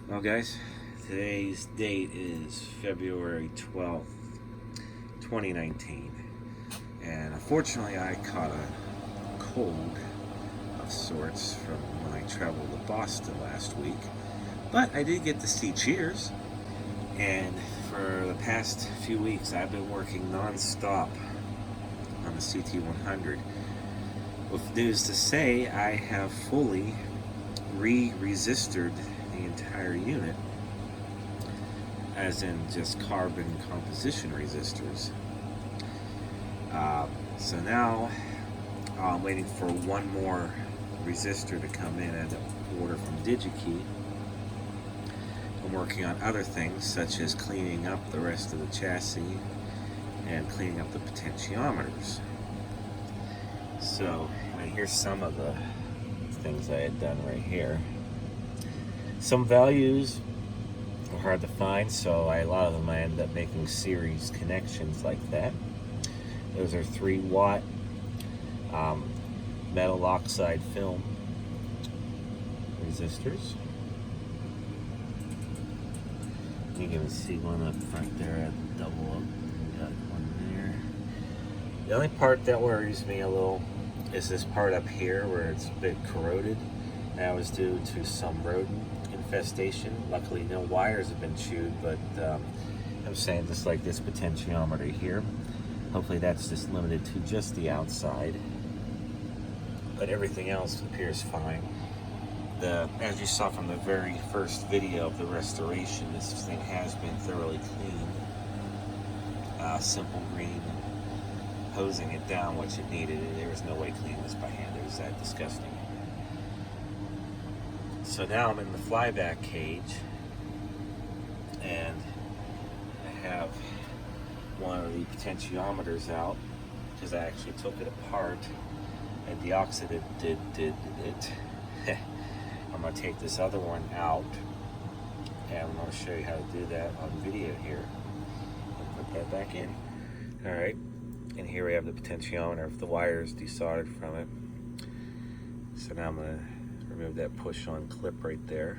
Well, guys, today's date is February 12th, 2019. And unfortunately, I caught a cold of sorts from when I traveled to Boston last week. But I did get to see Cheers. And for the past few weeks, I've been working non-stop on the CT-100. With news to say, I have fully re-resistored the entire unit, as in just carbon composition resistors. So now I'm waiting for one more resistor to come in and order from DigiKey. I'm working on other things such as cleaning up the rest of the chassis and cleaning up the potentiometers. So here's some of the things I had done right here. Some values are hard to find, so a lot of them I end up making series connections like that. Those are 3-watt metal oxide film resistors. You can see one up front there at the double up. We got one there. The only part that worries me a little is this part up here where it's a bit corroded. That was due to some rodent infestation. Luckily no wires have been chewed, but I'm saying just like this potentiometer here. Hopefully that's just limited to just the outside. But everything else appears fine. As you saw from the very first video of the restoration, this thing has been thoroughly cleaned. Simple green hosing it down, which it needed. There was no way cleaning this by hand. It was that disgusting. So now I'm in the flyback cage, and I have one of the potentiometers out because I actually took it apart and deoxided it. I'm going to take this other one out, and I'm going to show you how to do that on video here and put that back in. Alright, and here we have the potentiometer with the wires desoldered from it. So now I'm going to remove that push-on clip right there.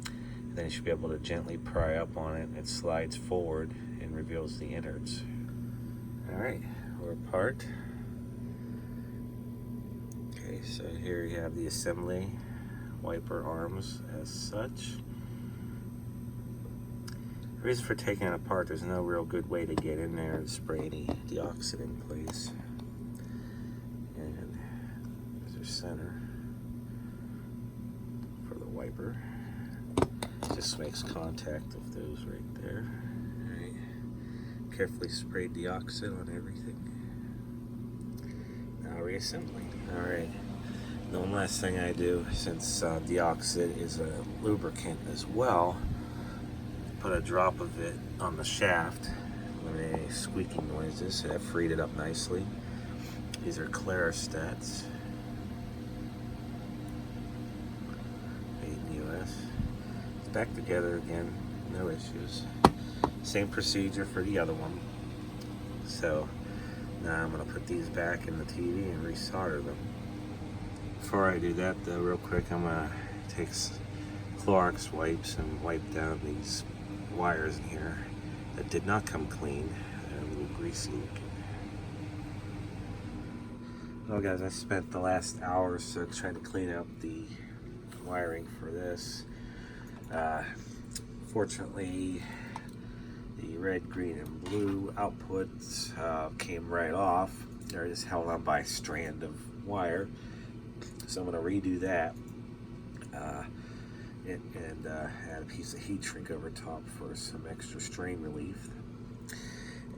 And then you should be able to gently pry up on it. It slides forward and reveals the innards. Alright, we're apart. Okay, so here you have the assembly wiper arms as such. The reason for taking it apart, there's no real good way to get in there and spray any deoxit in place. And there's our center for the wiper. Just makes contact with those right there. Alright. Carefully spray deoxit on everything. Now reassembling. Alright. The one last thing I do, since deoxit is a lubricant as well, put a drop of it on the shaft. Eliminate any squeaking noises. So that freed it up nicely. These are Stats. Made in the US. It's back together again, no issues. Same procedure for the other one. So now I'm going to put these back in the TV and resolder them. Before I do that though, real quick, I'm going to take Clorox wipes and wipe down these wires in here that did not come clean. They're a little greasy looking. Well guys, I spent the last hour or so trying to clean out the wiring for this. Fortunately, the red, green, and blue outputs came right off. They're just held on by a strand of wire. So I'm going to redo that and add a piece of heat shrink over top for some extra strain relief.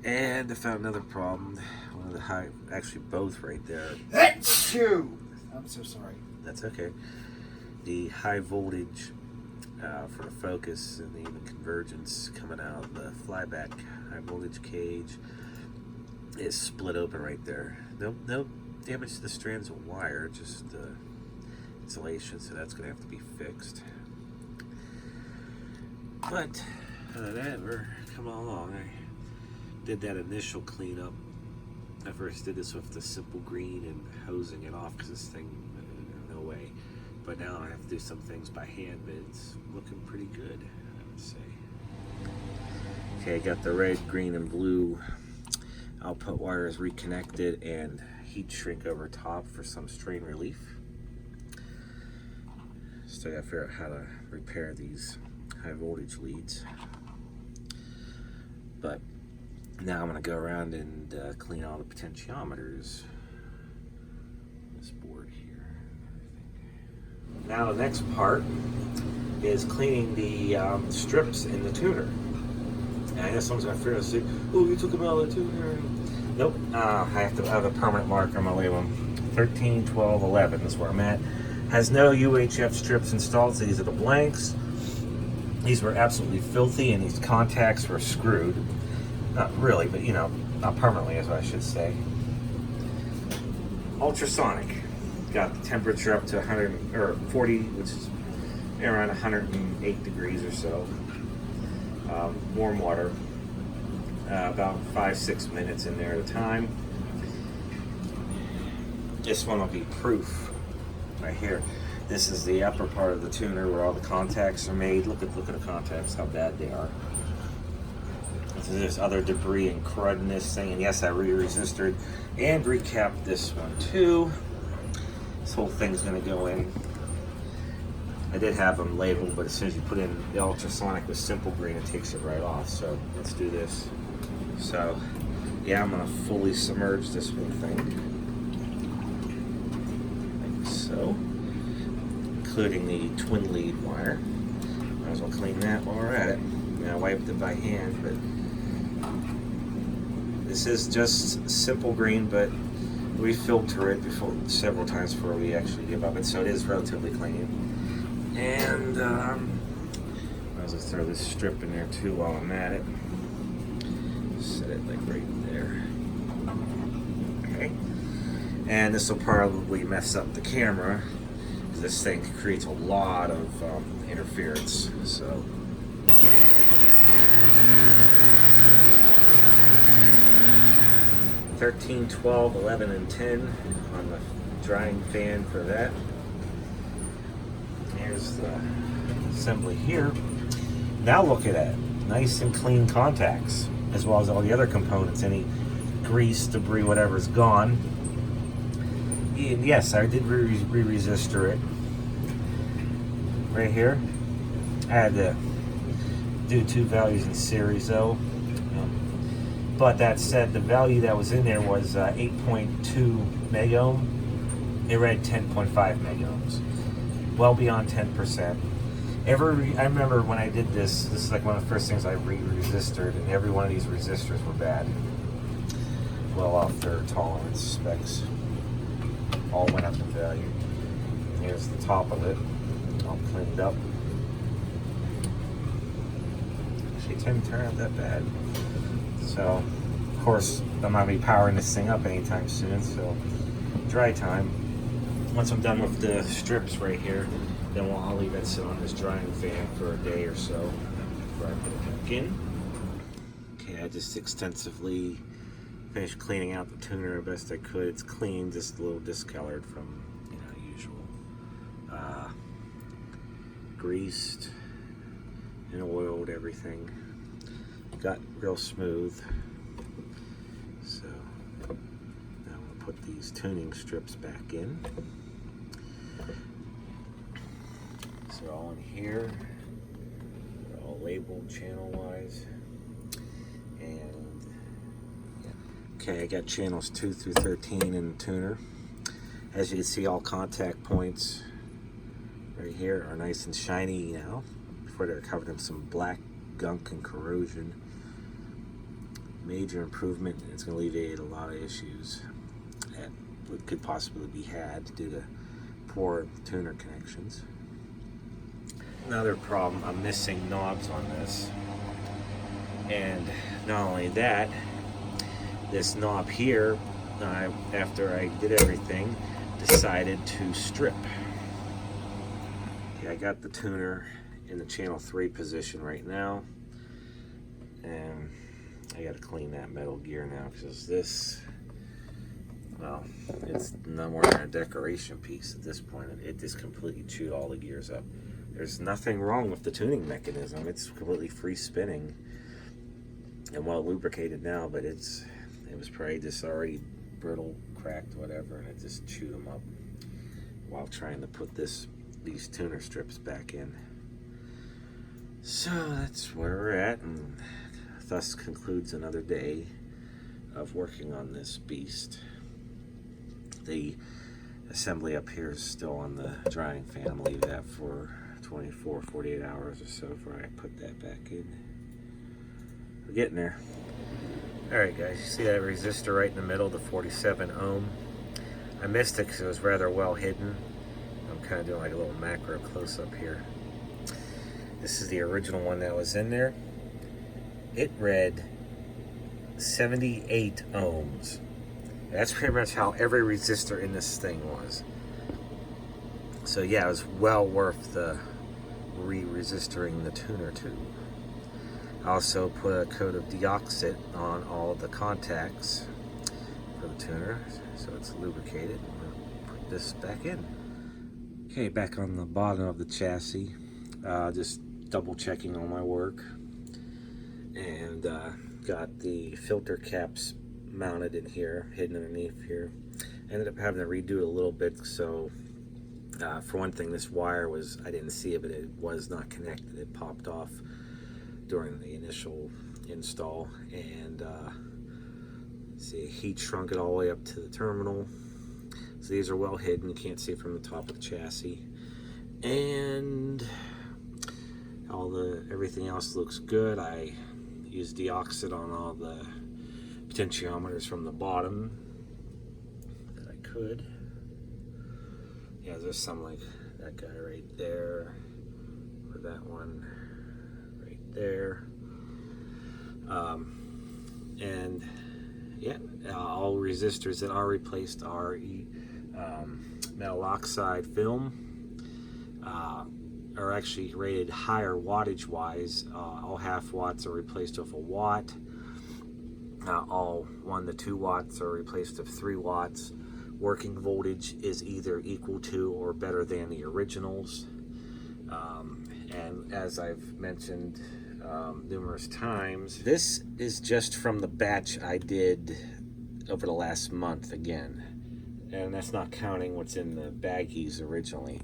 And I found another problem. One of the actually both right there. Achoo! I'm so sorry. That's okay. The high voltage for the focus and the even convergence coming out of the flyback high voltage cage is split open right there. No damage to the strands of wire, just insulation, so that's going to have to be fixed. But other than that, we're coming along. I did that initial cleanup. I first did this with the simple green and hosing it off because this thing, no way. But now I have to do some things by hand, but it's looking pretty good, I would say. Okay, I got the red, green, and blue output wires reconnected and heat shrink over top for some strain relief. Still gotta figure out how to repair these high voltage leads. But now I'm gonna go around and clean all the potentiometers. This board here. Now the next part is cleaning the strips in the tuner. And I know someone's gonna figure out, oh, you took them out of the tuner. Nope, I have to have a permanent marker on my label. 13, 12, 11 is where I'm at. Has no UHF strips installed, so these are the blanks. These were absolutely filthy, and these contacts were screwed. Not really, but you know, not permanently, as I should say. Ultrasonic. Got the temperature up to 140, which is around 108 degrees or so. Warm water. About 5-6 minutes in there at a time. This one will be proof right here. This is the upper part of the tuner where all the contacts are made. Look at the contacts, how bad they are. There's other debris and crud in this thing, and yes, I re-resisted and recapped this one too. This whole thing's gonna go in. I did have them labeled, but as soon as you put in the ultrasonic with simple green, it takes it right off. So let's do this. So yeah, I'm gonna fully submerge this whole thing, like so, including the twin lead wire. Might as well clean that while we're at it. I wiped it by hand, but this is just simple green, but we filter it several times before we actually give up it, so it is relatively clean. And I was gonna throw this strip in there too while I'm at it. Set it like right there. Okay. And this will probably mess up the camera because this thing creates a lot of interference. So. 13, 12, 11, and 10 on the drying fan for that. Here's the assembly here. Now look at that. Nice and clean contacts, as well as all the other components. Any grease, debris, whatever's gone. And yes, I did re-resistor it. Right here. I had to do 2 values in series though. But that said, the value that was in there was 8.2 megohm. It read 10.5 megohms. Well beyond 10%. I remember when I did this is like one of the first things I re-resistored, and every one of these resistors were bad. Well off their tolerance specs. All went up in value. Here's the top of it, all cleaned up. Actually, it didn't turn out that bad. So, of course, I'm not going to be powering this thing up anytime soon, so dry time. Once I'm done with the strips right here, then I'll leave it sit on this drying fan for a day or so before I put it back in. Okay, I just extensively finished cleaning out the tuner the best I could. It's clean, just a little discolored from, usual. Greased and oiled everything. Got real smooth. So now I'm going to put these tuning strips back in. So they're all in here. They're all labeled channel wise. And yeah. Okay, I got channels 2 through 13 in the tuner. As you can see, all contact points right here are nice and shiny now. Before they're covered in some black gunk and corrosion. Major improvement. It's going to alleviate a lot of issues that could possibly be had due to poor tuner connections. Another problem, I'm missing knobs on this. And not only that, this knob here, after I did everything, decided to strip. Okay, I got the tuner in the channel 3 position right now, and I got to clean that metal gear now because this well, it's no more than a decoration piece at this point. It just completely chewed all the gears up. There's nothing wrong with the tuning mechanism. It's completely free spinning and well lubricated now, but it was probably just already brittle, cracked, whatever, and it just chewed them up while trying to put these tuner strips back in. So that's where we're at, and thus concludes another day of working on this beast. The assembly up here is still on the drying fan. I'm leave that for 24, 48 hours or so before I put that back in. We're getting there. Alright guys, you see that resistor right in the middle, the 47 ohm? I missed it because it was rather well hidden. I'm kind of doing like a little macro close up here. This is the original one that was in there. It read 78 ohms. That's pretty much how every resistor in this thing was. So yeah, it was well worth the re-resistoring the tuner tube. I also put a coat of deoxit on all the contacts for the tuner, so it's lubricated. I'm gonna put this back in. Okay, back on the bottom of the chassis, just double checking all my work, and got the filter caps mounted in here, hidden underneath here. Ended up having to redo it a little bit, so for one thing, this wire was, I didn't see it, but it was not connected. It popped off during the initial install, and see, heat shrunk it all the way up to the terminal. So these are well hidden, you can't see it from the top of the chassis. And everything else looks good. I used deoxit on all the potentiometers from the bottom that I could. Yeah, there's some like that guy right there, or that one right there. And yeah, all resistors that are replaced are metal oxide film. Are actually rated higher wattage wise. All half watts are replaced with a watt. All 1 to 2 watts are replaced with 3 watts. Working voltage is either equal to or better than the originals. And as I've mentioned numerous times, this is just from the batch I did over the last month again. And that's not counting what's in the baggies originally.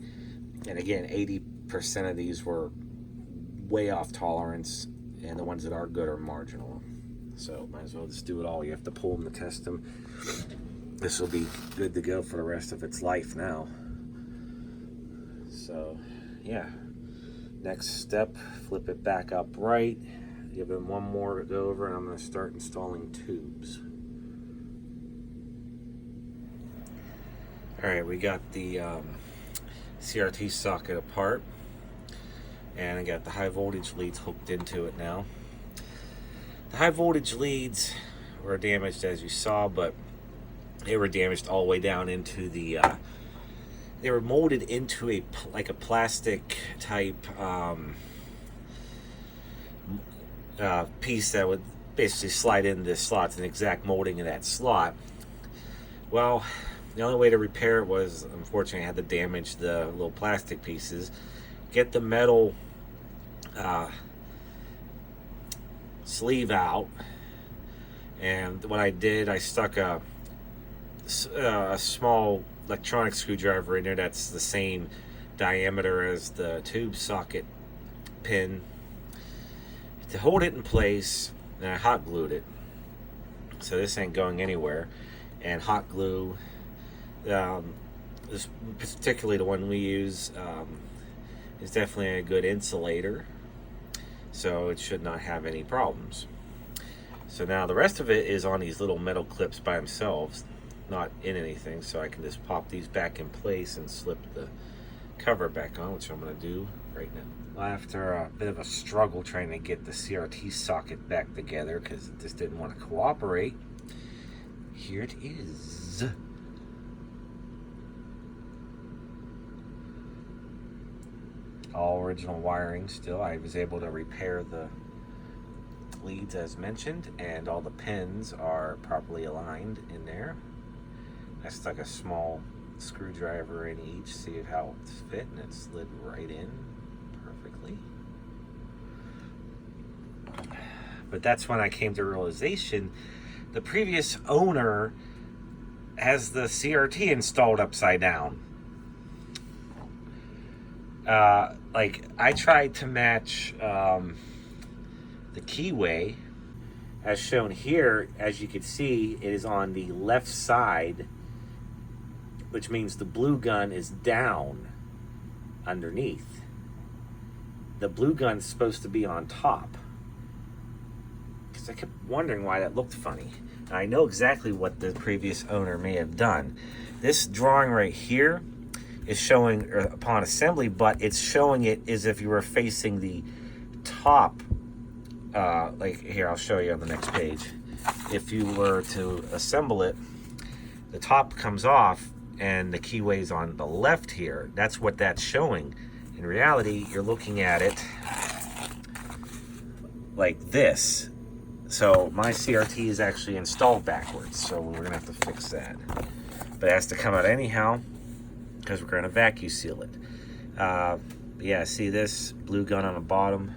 And again, 80% of these were way off tolerance, and the ones that are good are marginal. So might as well just do it all. You have to pull them to test them. This will be good to go for the rest of its life now. So yeah, next step, flip it back upright, give it one more to go over, and I'm going to start installing tubes. Alright, we got the CRT socket apart, and I got the high voltage leads hooked into it now. The high voltage leads were damaged, as you saw, but they were damaged all the way down into the they were molded into a plastic type piece that would basically slide into the slots, an exact molding of that slot. Well, the only way to repair it was, unfortunately, I had to damage the little plastic pieces, get the metal sleeve out, and what I did, I stuck a small electronic screwdriver in there that's the same diameter as the tube socket pin to hold it in place, and I hot glued it. So this ain't going anywhere. And hot glue, this, particularly the one we use, is definitely a good insulator, so it should not have any problems. So now the rest of it is on these little metal clips by themselves, not in anything, so I can just pop these back in place and slip the cover back on, which I'm going to do right now. Well, after a bit of a struggle trying to get the CRT socket back together because it just didn't want to cooperate, here it is. All original wiring still. I was able to repair the leads as mentioned, and all the pins are properly aligned in there. I stuck a small screwdriver in each, see how it's fit, and it slid right in perfectly. But that's when I came to realization the previous owner has the CRT installed upside down. Like I tried to match the keyway as shown here. As you can see, it is on the left side, which means the blue gun is down underneath. The blue gun's supposed to be on top. Because I kept wondering why that looked funny. And I know exactly what the previous owner may have done. This drawing right here is showing upon assembly, but it's showing it as if you were facing the top. Like here, I'll show you on the next page. If you were to assemble it, the top comes off and the keyway's on the left here. That's what that's showing. In reality, you're looking at it like this. So my CRT is actually installed backwards, so we're gonna have to fix that. But it has to come out anyhow, because we're gonna vacuum seal it. Yeah, see this blue gun on the bottom?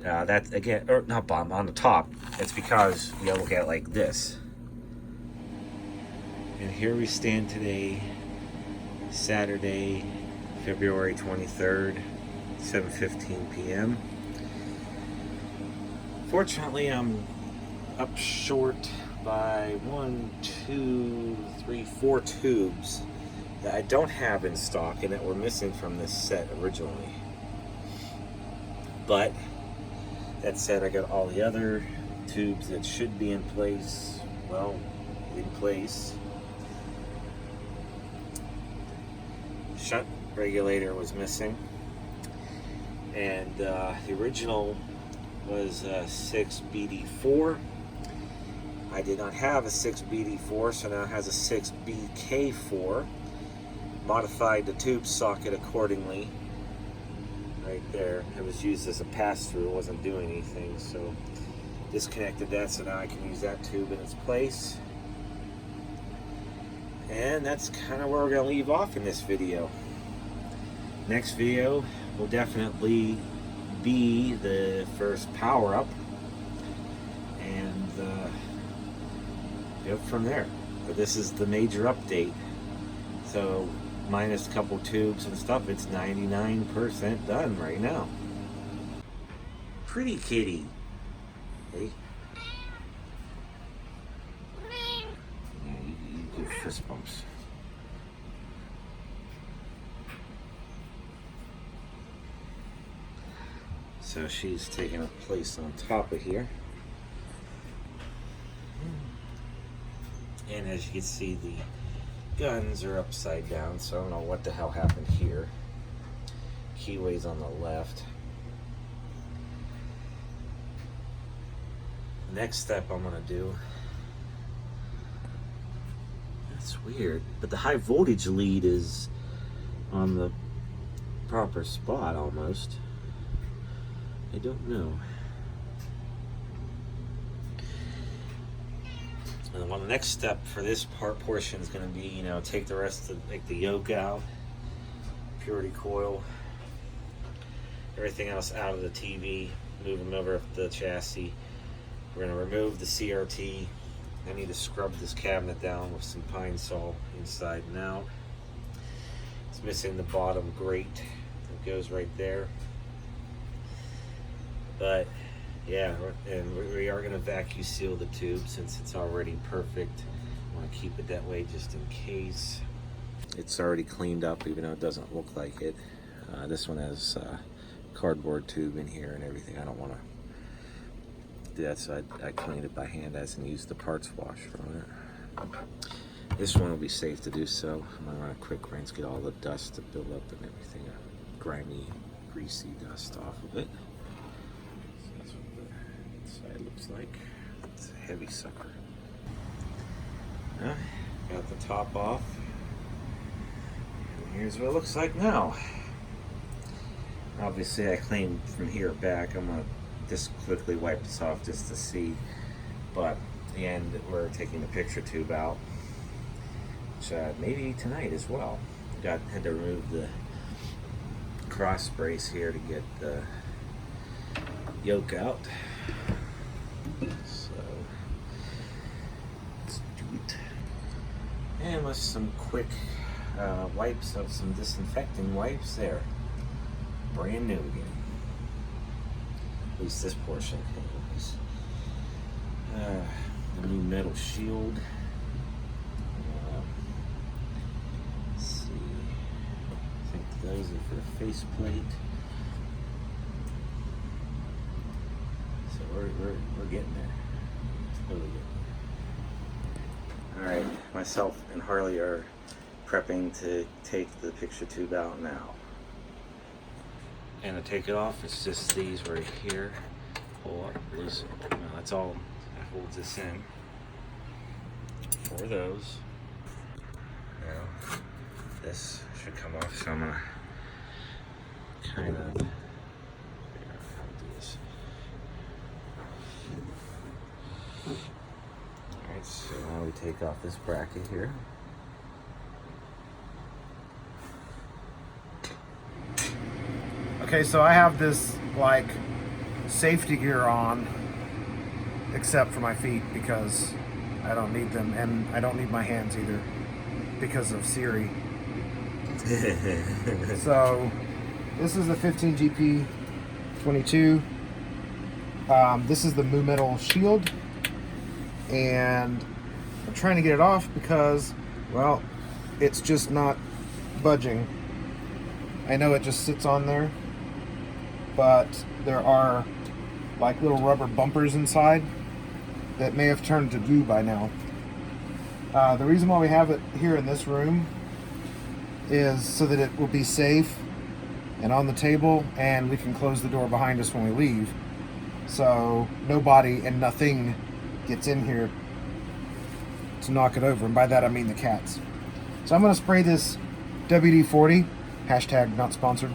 That again, or not bottom, on the top. It's because you gotta look at it like this. And here we stand today, Saturday, February 23rd, 7:15 p.m. Fortunately, I'm up short by 1, 2, 3, 4 tubes that I don't have in stock and that were missing from this set originally. But that said, I got all the other tubes that should be in place, well, in place. Shunt regulator was missing, and the original was a 6BD4. I did not have a 6BD4, so now it has a 6BK4. Modified the tube socket accordingly. Right there, it was used as a pass-through, it wasn't doing anything, so disconnected that, so now I can use that tube in its place. And that's kind of where we're going to leave off in this video. Next video will definitely be the first power-up, and go from there. But this is the major update, so minus a couple tubes and stuff, it's 99% done right now. Pretty kitty. Hey. Yeah, you give fist bumps. So she's taking a place on top of here. And as you can see, the guns are upside down, so I don't know what the hell happened here. Keyway's on the left. Next step I'm gonna do, that's weird, but the high voltage lead is on the proper spot almost. I don't know. And well, the next step for this portion is going to be, take the rest of the yoke out, purity coil, everything else out of the TV, move them over the chassis. We're going to remove the CRT. I need to scrub this cabinet down with some pine sol inside and out. It's missing the bottom grate. It goes right there. But yeah, and we are going to vacuum seal the tube since it's already perfect. I want to keep it that way just in case. It's already cleaned up, even though it doesn't look like it. This one has cardboard tube in here and everything. I don't want to do that, so I cleaned it by hand as and used the parts washer on it. This one will be safe to do so. I'm going to run a quick rinse, get all the dust to build up and everything, grimy, greasy dust off of it. It looks like it's a heavy sucker. Got the top off, and here's what it looks like now. Obviously I cleaned from here back. I'm gonna just quickly wipe this off just to see, but at the end we're taking the picture tube out. which maybe tonight as well. Had to remove the cross brace here to get the yoke out. So let's do it. And with some quick wipes of some disinfecting wipes there. Brand new again. At least this portion anyways. The new metal shield. Let's see. I think those are for the faceplate. So we're getting there. Totally getting there. Alright, myself and Harley are prepping to take the picture tube out now. And to take it off, it's just these right here. Pull up, loosen. No, that's all that holds this in. For those. Now, this should come off, so I'm gonna kind of figure out how to do this. Alright, so now we take off this bracket here. Okay, so I have this like safety gear on, except for my feet because I don't need them, and I don't need my hands either because of Siri. So this is the 15 GP 22. This is the Moo Metal Shield, and I'm trying to get it off because, well, it's just not budging. I know it just sits on there, but there are like little rubber bumpers inside that may have turned to goo by now. The reason why we have it here in this room is so that it will be safe and on the table, and we can close the door behind us when we leave, so nobody and nothing gets in here to knock it over, and by that I mean the cats. So I'm going to spray this WD-40, hashtag not sponsored,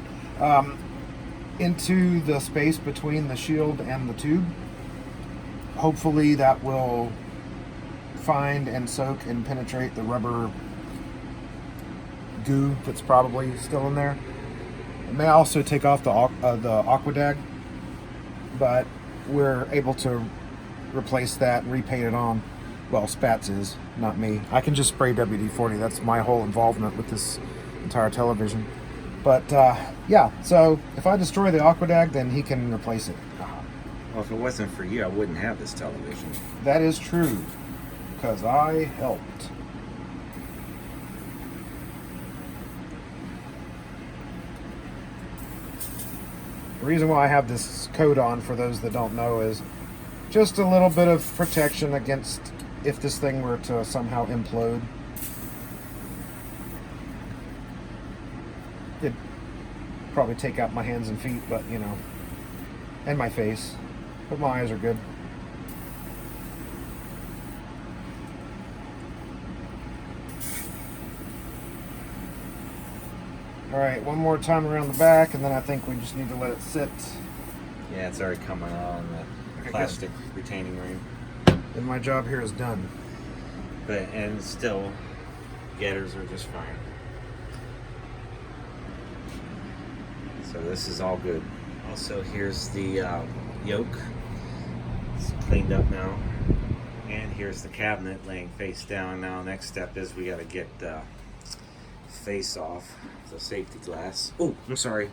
into the space between the shield and the tube. Hopefully that will find and soak and penetrate the rubber goo that's probably still in there. It may also take off the Aquadag, but we're able to replace that and repaint it on. Well, Spats is, not me. I can just spray WD-40. That's my whole involvement with this entire television. But yeah, so if I destroy the Aquadag, then he can replace it. Well, if it wasn't for you, I wouldn't have this television. That is true, because I helped. The reason why I have this coat on, for those that don't know, is just a little bit of protection against if this thing were to somehow implode. It'd probably take out my hands and feet, but you know, and my face, but my eyes are good. All right, one more time around the back, and then I think we just need to let it sit. Yeah, it's already coming on the plastic retaining ring. Then my job here is done. But and still, getters are just fine. So this is all good. Also, here's the yoke. It's cleaned up now. And here's the cabinet laying face down. Now, next step is we got to get the face off the safety glass. Oh, I'm sorry.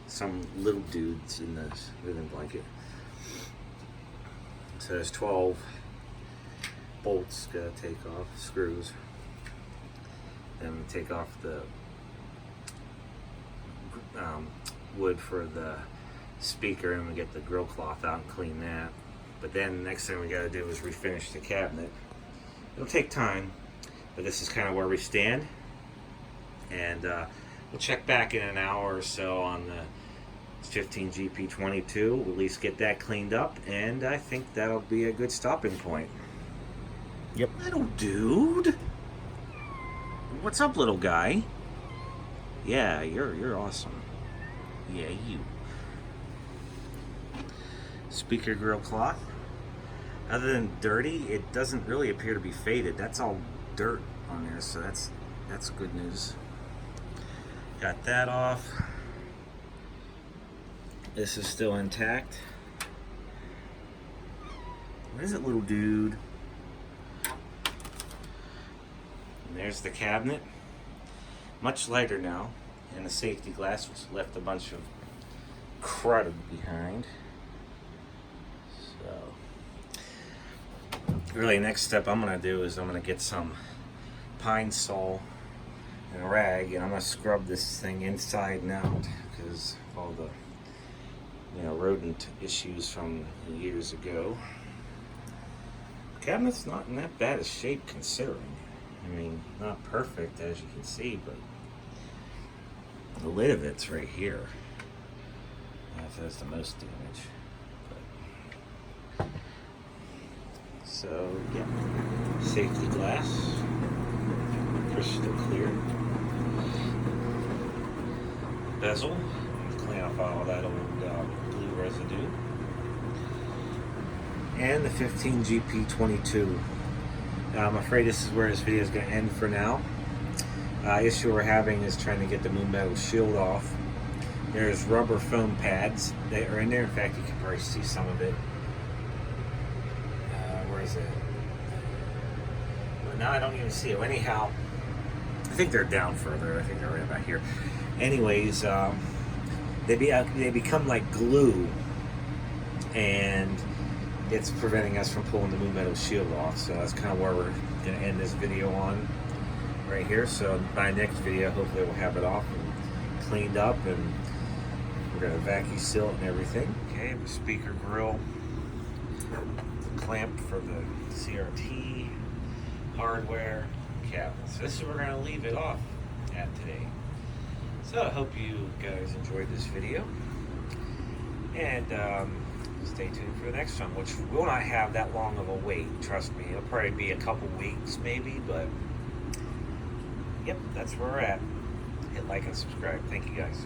Some little dudes in the living blanket. So there's 12 bolts gotta take off, screws. Then take off the wood for the speaker, and we get the grill cloth out and clean that. But then the next thing we gotta do is refinish the cabinet. It'll take time, but this is kind of where we stand. And we'll check back in an hour or so on the 15 GP22. We'll at least get that cleaned up, and I think that'll be a good stopping point. Yep. Little dude. What's up, little guy? Yeah, you're awesome. Yeah, you. Speaker grill cloth. Other than dirty, it doesn't really appear to be faded. That's all dirt on there, so that's good news. Got that off. This is still intact. Where is it, little dude? And there's the cabinet. Much lighter now. And the safety glass, which left a bunch of crud behind. So, really, next step I'm gonna do is I'm gonna get some Pine Sol and a rag, and I'm gonna scrub this thing inside and out because of all the rodent issues from years ago. The cabinet's not in that bad a shape considering. I mean, not perfect as you can see, but the lid of it's right here. That does the most damage. But, so yeah, safety glass, crystal clear. Bezel, clean off all that old blue residue. And the 15 GP22. I'm afraid this is where this video is going to end for now. Issue we're having is trying to get the moon metal shield off. There's rubber foam pads that are in there. In fact, you can probably see some of it. Where is it? Well, now I don't even see it. Anyhow, I think they're down further. I think they're right about here. Anyways, they become like glue, and it's preventing us from pulling the moon metal shield off. So that's kind of where we're going to end this video on right here. So by next video, hopefully we'll have it off and cleaned up, and we're going to vacuum seal it and everything. Okay, the speaker grill, the clamp for the CRT, hardware, cabinet. So this is where we're going to leave it off at today. So I hope you guys enjoyed this video, and stay tuned for the next one, which will not have that long of a wait. Trust me, it'll probably be a couple weeks maybe, but yep, that's where we're at. Hit like and subscribe. Thank you guys.